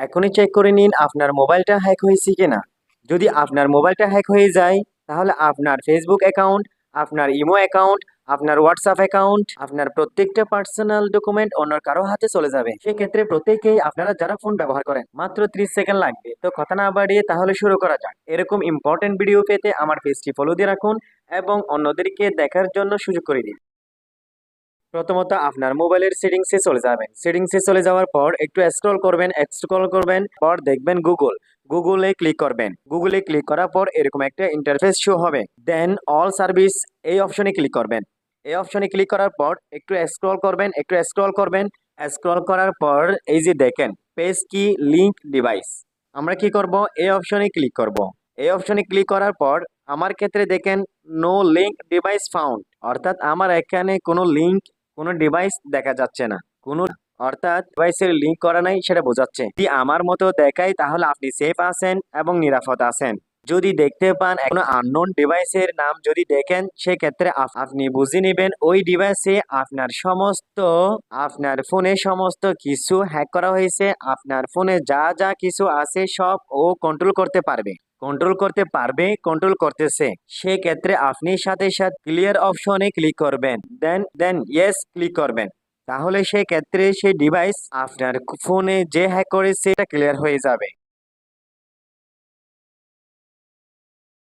এখনই চেক করে নিন আপনার মোবাইলটা হ্যাক হয়েছে কিনা। যদি আপনার মোবাইলটা হ্যাক হয়ে যায় তাহলে আপনার ফেসবুক অ্যাকাউন্ট, আপনার ইমো অ্যাকাউন্ট, আপনার হোয়াটসঅ্যাপ অ্যাকাউন্ট, আপনার প্রত্যেকটা পার্সোনাল ডকুমেন্ট অন্য কারো হাতে চলে যাবে। সেক্ষেত্রে প্রত্যেকেই আপনারা যারা ফোন ব্যবহার করেন মাত্র 30 সেকেন্ড লাগবে। তো কথা না বাড়িয়ে তাহলে শুরু করা যাক। এরকম ইম্পর্টেন্ট ভিডিও পেতে আমার পেজটি ফলো দিয়ে রাখুন এবং অন্যদেরকে দেখার জন্য সুযোগ করে দিন। প্রথমত আপনার মোবাইলের সেটিংসে চলে যাবেন। সেটিংসে চলে যাওয়ার পর একটু স্ক্রল করবেন পর দেখবেন গুগলে ক্লিক করবেন। গুগলে ক্লিক করার পর এরকম একটা ইন্টারফেস শো হবে। দেন অল সার্ভিস এই অপশনে ক্লিক করবেন। এই অপশনে ক্লিক করার পর একটু স্ক্রল করবেন। স্ক্রল করার পর এই যে দেখেন পেজ কি লিংক ডিভাইস, আমরা কি করব এই অপশনে ক্লিক করব। এই অপশনে ক্লিক করার পর আমার ক্ষেত্রে দেখেন নো লিংক ডিভাইস ফাউন্ড, অর্থাৎ আমার এখানে কোনো ডিভাইস দেখা যাচ্ছে না, অর্থাৎ ডিভাইসের লিংক করা নাই সেটা বোঝাচ্ছে। যদি আমার মতো দেখায় তাহলে আপনি সেফ আছেন এবং নিরাপদ আছেন। যদি দেখতে পান কোনো আননোন ডিভাইসের নাম যদি দেখেন সেক্ষেত্রে আপনি বুঝে নেবেন ওই ডিভাইসে আপনার ফোনে সমস্ত কিছু হ্যাক করা হয়েছে। আপনার ফোনে যা যা কিছু আছে সব ও কন্ট্রোল করতেছে। সেক্ষেত্রে আপনি সাথে সাথে ক্লিয়ার অপশনে ক্লিক করবেন। দেন ইয়েস ক্লিক করবেন। তাহলে সেক্ষেত্রে সেই ডিভাইস আপনার ফোনে যে হ্যাক করেছে এটা ক্লিয়ার হয়ে যাবে।